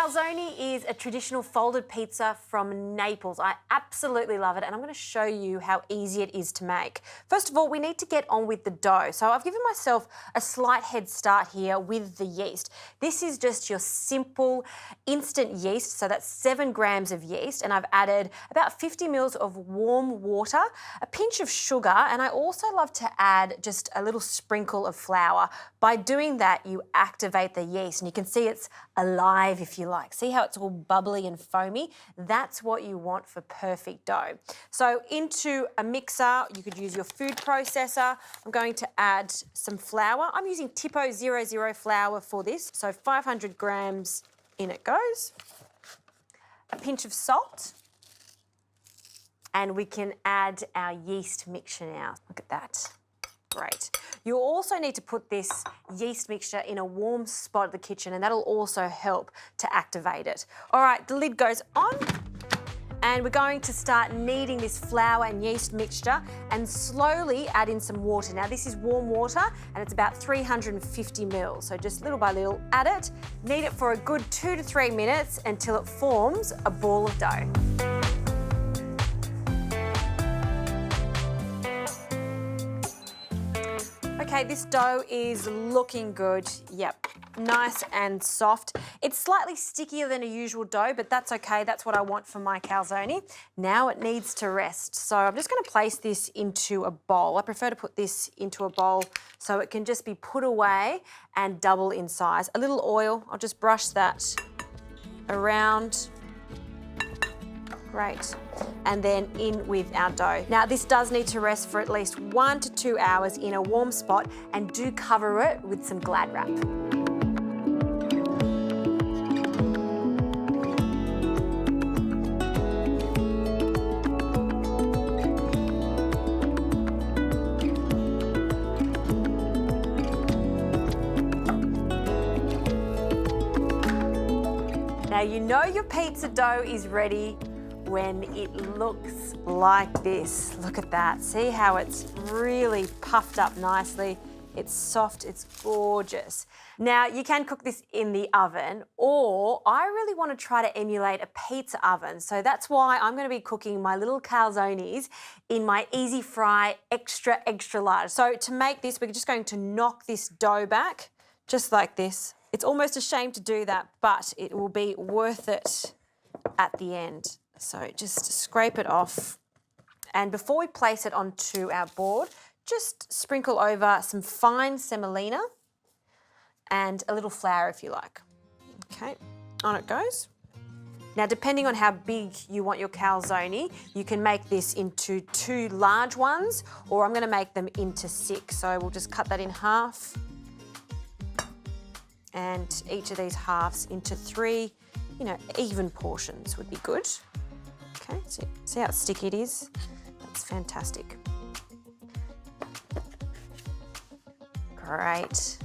Calzone is a traditional folded pizza from Naples. I absolutely love it, and I'm going to show you how easy it is to make. First of all, we need to get on with the dough. So I've given myself a slight head start here with the yeast. This is just your simple instant yeast, so that's 7 grams of yeast, and I've added about 50 mils of warm water, a pinch of sugar, and I also love to add just a little sprinkle of flour. By doing that, you activate the yeast, and you can see it's alive, if you like. See how it's all bubbly and foamy? That's what you want for perfect dough. So into a mixer, you could use your food processor. I'm going to add some flour. I'm using Tipo 00 flour for this, so 500 grams in it goes. A pinch of salt, and we can add our yeast mixture now. Look at that. Great. You also need to put this yeast mixture in a warm spot of the kitchen, and that'll also help to activate it. All right, the lid goes on, and we're going to start kneading this flour and yeast mixture and slowly add in some water. Now this is warm water, and it's about 350 mils. So just little by little add it, knead it for a good 2 to 3 minutes until it forms a ball of dough. Okay, this dough is looking good. Yep, nice and soft. It's slightly stickier than a usual dough, but that's okay. That's what I want for my calzone. Now it needs to rest. So I'm just going to place this into a bowl. I prefer to put this into a bowl so it can just be put away and double in size. A little oil, I'll just brush that around. Great. And then in with our dough. Now this does need to rest for at least 1 to 2 hours in a warm spot, and do cover it with some Glad wrap. Now you know your pizza dough is ready when it looks like this. Look at that. See how it's really puffed up nicely. It's soft, it's gorgeous. Now you can cook this in the oven, or I really want to try to emulate a pizza oven. So that's why I'm going to be cooking my little calzones in my easy fry extra large. So to make this, we're just going to knock this dough back just like this. It's almost a shame to do that, but it will be worth it at the end. So just scrape it off, and before we place it onto our board, just sprinkle over some fine semolina and a little flour if you like. Okay, on it goes. Now depending on how big you want your calzone, you can make this into 2 large ones, or I'm going to make them into 6. So we'll just cut that in half, and each of these halves into 3, even portions would be good. Okay, see how sticky it is? That's fantastic. Great.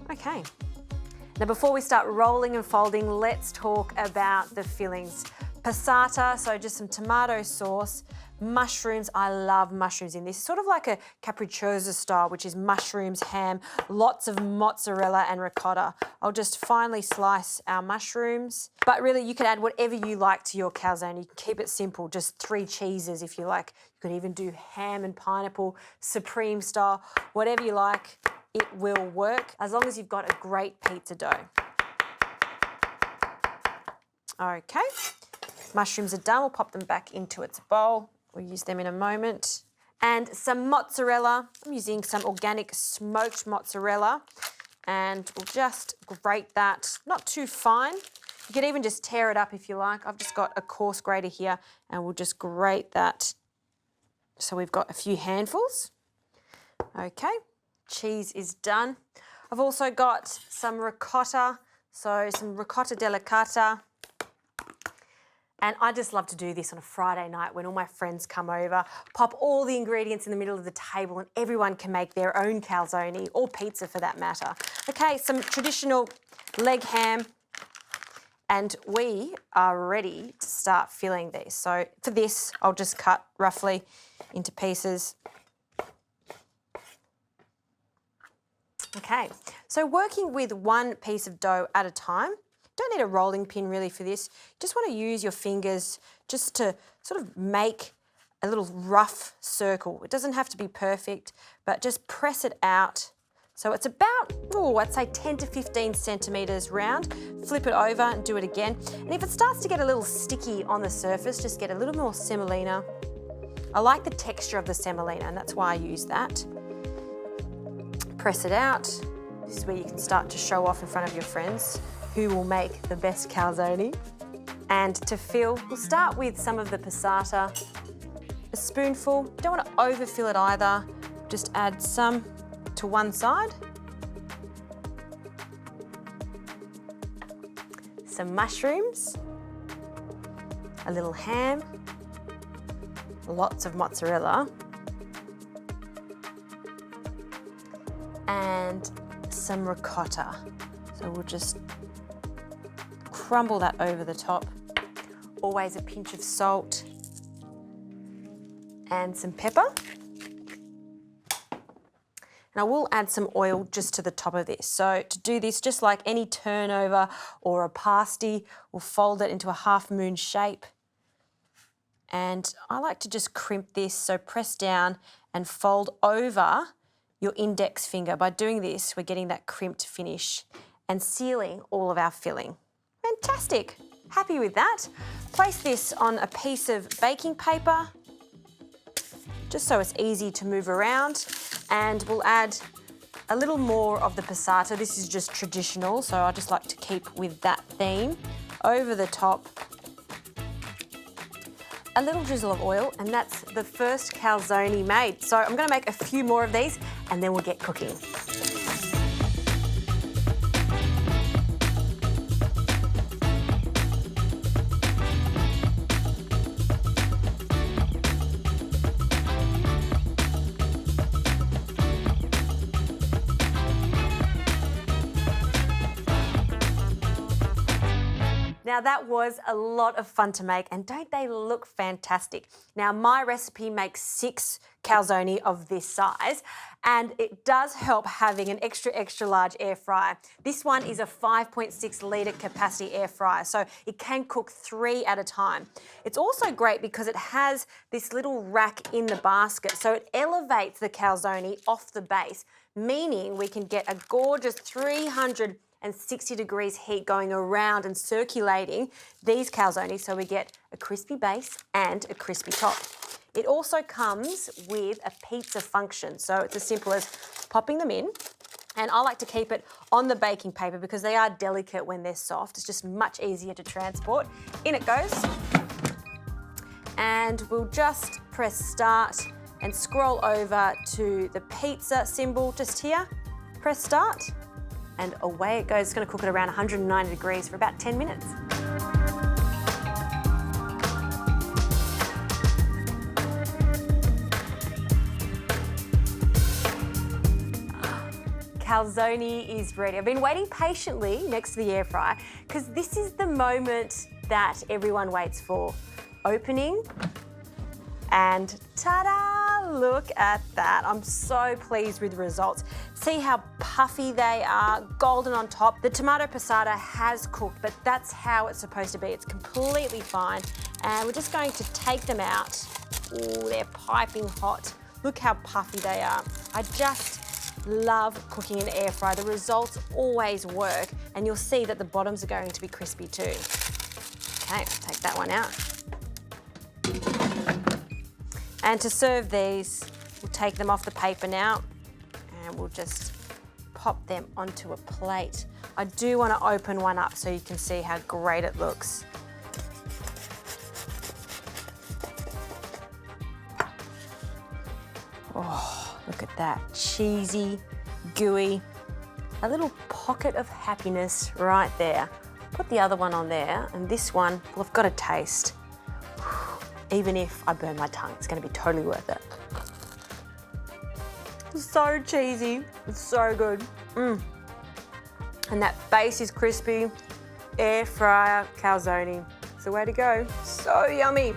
Okay. Now before we start rolling and folding, let's talk about the fillings. Passata, so just some tomato sauce, mushrooms. I love mushrooms in this. It's sort of like a capricciosa style, which is mushrooms, ham, lots of mozzarella and ricotta. I'll just finely slice our mushrooms. But really, you can add whatever you like to your calzone. You can keep it simple, just 3 cheeses if you like. You could even do ham and pineapple, supreme style, whatever you like. It will work as long as you've got a great pizza dough. Okay. Mushrooms are done. We'll pop them back into its bowl. We'll use them in a moment. And some mozzarella. I'm using some organic smoked mozzarella, and we'll just grate that, not too fine. You could even just tear it up if you like. I've just got a coarse grater here, and we'll just grate that. So we've got a few handfuls. Okay, cheese is done. I've also got some ricotta, so some ricotta delicata. And I just love to do this on a Friday night when all my friends come over, pop all the ingredients in the middle of the table, and everyone can make their own calzone, or pizza for that matter. Okay, some traditional leg ham, and we are ready to start filling these. So for this, I'll just cut roughly into pieces. Okay, so working with one piece of dough at a time, Don't need a rolling pin really for this. You just want to use your fingers just to sort of make a little rough circle. It doesn't have to be perfect, but just press it out. So it's about, I'd say 10 to 15 centimeters round. Flip it over and do it again. And if it starts to get a little sticky on the surface, just get a little more semolina. I like the texture of the semolina, and that's why I use that. Press it out. This is where you can start to show off in front of your friends who will make the best calzone. And to fill, we'll start with some of the passata. A spoonful, don't want to overfill it either. Just add some to one side. Some mushrooms, a little ham, lots of mozzarella, and some ricotta. So we'll just crumble that over the top. Always a pinch of salt and some pepper. And I will add some oil just to the top of this. So to do this, just like any turnover or a pasty, we'll fold it into a half moon shape. And I like to just crimp this, so press down and fold over your index finger. By doing this, we're getting that crimped finish and sealing all of our filling. Fantastic, happy with that. Place this on a piece of baking paper, just so it's easy to move around. And we'll add a little more of the passata. This is just traditional, so I just like to keep with that theme. Over the top, a little drizzle of oil, and that's the first calzone made. So I'm gonna make a few more of these and then we'll get cooking. Now that was a lot of fun to make, and don't they look fantastic? Now my recipe makes 6 calzone of this size, and it does help having an extra large air fryer. This one is a 5.6 litre capacity air fryer, so it can cook 3 at a time. It's also great because it has this little rack in the basket, so it elevates the calzone off the base, meaning we can get a gorgeous 360 degrees heat going around and circulating these calzones, so we get a crispy base and a crispy top. It also comes with a pizza function, so it's as simple as popping them in, and I like to keep it on the baking paper because they are delicate when they're soft. It's just much easier to transport. In it goes, and we'll just press start and scroll over to the pizza symbol just here, press start, and away it goes. It's going to cook at around 190 degrees for about 10 minutes. Calzone is ready. I've been waiting patiently next to the air fryer because this is the moment that everyone waits for. Opening, and ta-da! Look at that. I'm so pleased with the results. See how puffy they are, golden on top. The tomato passata has cooked, but that's how it's supposed to be. It's completely fine. And we're just going to take them out. Ooh, they're piping hot. Look how puffy they are. I just love cooking in air fryer. The results always work, and you'll see that the bottoms are going to be crispy too. Okay, take that one out. And to serve these, we'll take them off the paper now, and we'll just pop them onto a plate. I do want to open one up so you can see how great it looks. Oh, look at that, cheesy, gooey, a little pocket of happiness right there. Put the other one on there, and this one, well, I've got a taste. Even if I burn my tongue, it's going to be totally worth it. It's so cheesy, it's so good. And that base is crispy. Air fryer calzone, it's the way to go. So yummy.